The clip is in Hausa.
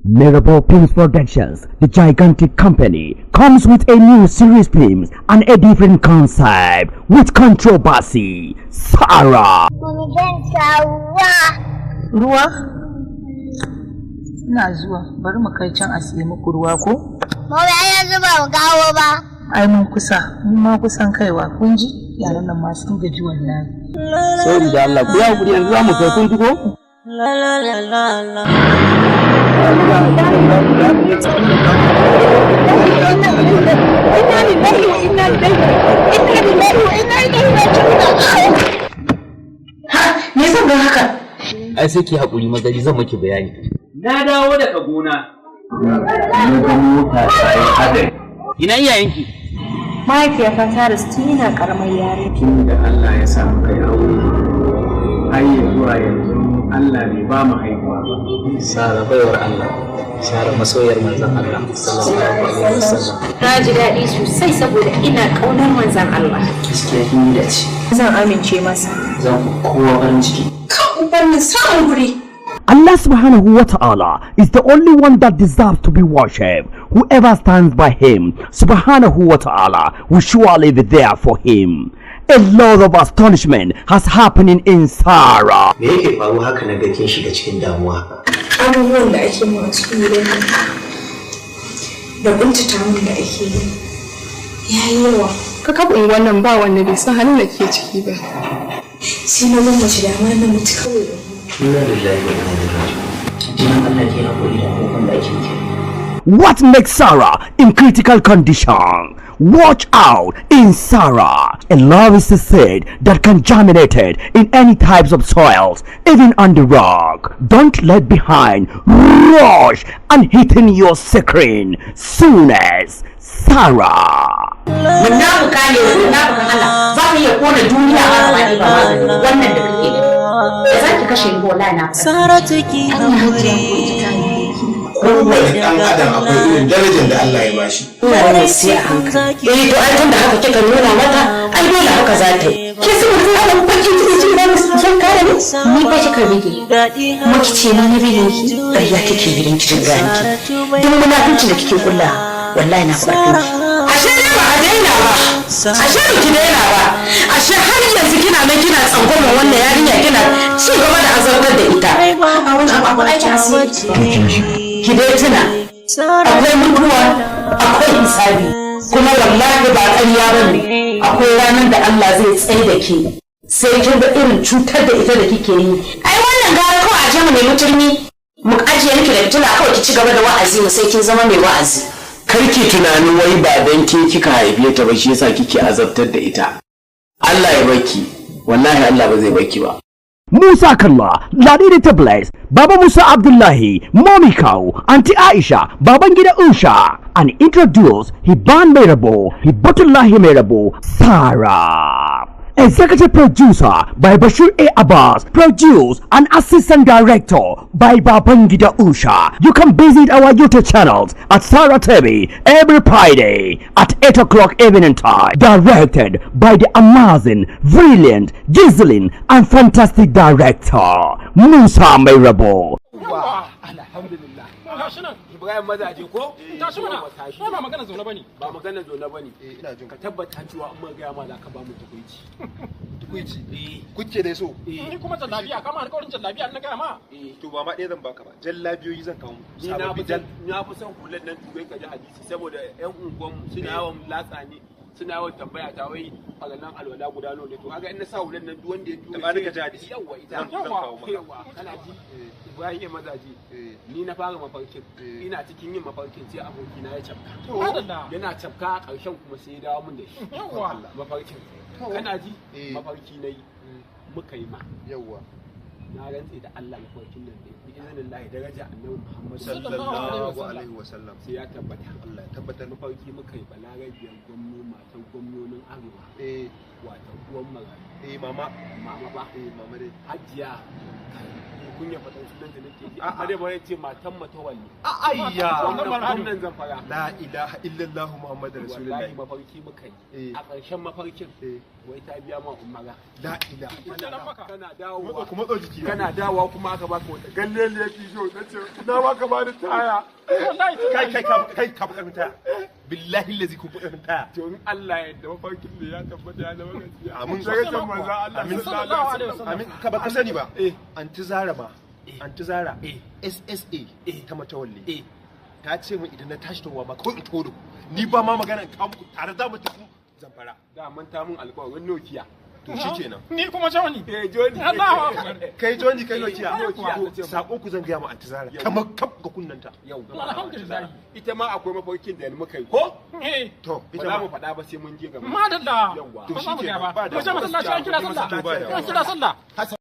Mirable Films Productions, the gigantic company, comes with a new series films and a different concept with controversy. Sarah. Ruwa? Ina zuwa, bari mu kai can a siye muku ruwa ko? Mama yanzu ba mu kawo ba. Ai mun kusa, mun ma kusan kaiwa, kun ji? Yaran nan ma sun gaji wallahi. Sorry da Allah, ku ya hakuri yanzu za mu kai kun ji ko? La la la la la. Me zan ga haka? Ai sai ki hakuri magari zan miki bayani. Na dawo daga gona. Mun ga mota ta yi hadari. Ina iyayenki? Mahaifiyata ta rasu tun ina karamar yare. Tun da Allah ya samu kai aure. Har zuwa yanzu Allah bai ba mu haihuwa ba. Sara baiwar Allah. Sara masoyar manzon Allah sallallahu alaihi wasallam. Na ji daɗi sosai saboda ina ƙaunar manzon Allah. Gaskiya kin yi dace. Zan amince masa. Zan ku kowa farin ciki. Kan ubannin samun guri. Allah subhanahu wa ta'ala is the only one that deserves to be worshipped. Whoever stands by him, subhanahu wa ta'ala, will surely be there for him. A lot of astonishment has happening in Sarah. Me yake faru haka na ga kin shiga cikin damuwa haka? Abubuwan da ake mu a cikin gidan nan da kuntata mun da ake yi yayi yawa. Ka kabin wannan ba wanda bai san halin da ke ciki ba. Sai na mamaci da ma na mutu kawai. Inna lillahi wa inna ilaihi raji'un. Jinan Allah ke hakuri da abubuwan da ake yi. What makes Sarah in critical condition? Watch out in Sarah. A love is a seed that can germinate in any types of soils, even on the rock. Don't let behind rush and hitting your screen soon as Sarah. Munafuka ne, munafukan Allah. Za ka iya kona duniya ba ka bani ba wannan da kake da. Da za ki kashe ni wallahi na. Sara take hakuri. Kowane ɗan adam akwai irin darajar da Allah ya bashi. Wannan sai a hankali. To ai tunda haka kika nuna mata, ai dole haka za ta yi. Ke sai mutum ana baki kike da son kare ni. Ni ba kika bige. Kuma kice ni na bige ki. Ƙarya kike gidan ki da ranki. Duk munafici da kike kulla, wallahi na faɗa ki. Ashe ne ba a daina ba. Ashe ba ki daina ba. Ashe har yanzu kina nan kina tsangwama wannan yarinya kina ci gaba da azabtar da ita. A wannan abu ake asiri. Ki dai tuna akwai mutuwa akwai hisabi kuma wallahi ba ƙarya bane akwai ranar da Allah zai tsaye da ke sai kin ga irin cutar da ita da kike yi ai wannan gara kawai a je mu nemi turmi mu ajiye miki da tuna kawai ki ci gaba da wa'azi mu sai kin zama mai wa'azi Karki tunanin wai ba dan ke kika haife ta ba shi yasa kike azabtar da ita. Allah ya baki. Wallahi Allah ba zai baki ba. Musa Kalla, Ladidi Tables, Baba Musa Abdullahi, Mommy Cow, Auntie Aisha, Babangida Usha, and introduce Hiban Merabo, Hibatullahi Merabo, Sarah. Executive producer by Bashir A. Abbas, produced and assistant director by Babangida Usha. You can visit our YouTube channels at Sarah TV every Friday at 8 o'clock evening time. Directed by the amazing, brilliant, gizzling and fantastic director Musa Merabo. Alhamdulillah. Tashi nan Ibrahim mazaje ko? Tashi mana. Ba magana zaune bane. Ba magana zaune bane. Ina jin ka tabbata cewa in ga ma za ka ba mu tukuici. Tukuici? Kuke dai so. Ni kuma jallabiya kama alƙawarin jallabiya na ga ma. To ba ma ɗaya zan baka ba. Jallabiyoyi zan kawo. Ni na fi son hulan nan tukai ka ji hadisi saboda ƴan unguwan suna yawan latsa ni. Suna yawan tambaya ta wai fagalan alwala guda nawa ne to kaga in na sa hulan nan duk wanda ya duba ni ka ji hadisi yawa ita yawa kana ji Ibrahim ya mazaje ni na fara mafarkin ina cikin yin mafarkin sai aboki na ya cafka yana cafka a ƙarshen kuma sai ya dawo mun da shi yawa mafarkin kana ji mafarki nayi muka yi ma yawa na rantse da Allah mafarkin nan bi iznillahi daraja annabi Muhammad sallallahu alaihi wasallam sai ya tabbata Allah ya tabbatar mafarki muka yi balarabiyar matan gwamnonin arewa wato uwan mama mama ba mama dai hajiya kunya faɗan sunan da nake ji amma dai ba ya ce matan matawalli ayya wannan zan fara la ilaha illallah muhammadur rasulullahi wallahi mafarki muka yi a ƙarshen mafarkin wai ta biya ma umara la ilaha kana dawowa kuma tso jiki kana dawowa kuma aka baka wata gallele ya fijo nace na baka ba da taya kai ka baka taya billahi allazi ku baka taya to in Allah ya yarda mafarkin ne ya tabbata ya zama gaskiya amin daga can manzo Allah sallallahu alaihi wasallam amin ka baka sani ba anti zara ma anti zara SSA ta matawalli ta ce min idan na tashi towa ma ko in todo ni ba ma magana in kawo muku tare za mu tafi zamfara da mun ta mun alƙawarin Nokia to shikenan Ni kuma Johnny. Johnny Allahu akbar. kai Johnny kai Nokia sako ku zan ga mu anti zara kamar kaf ga kunnanta yau Alhamdulillah. ita ma akwai mafarkin da muka yi ko to ita ita mu faɗa ba sai mun je gaba Madalla. Yawwa. To shikenan, ba ba da mu je masallaci an kira sallah. ba da An kira sallah.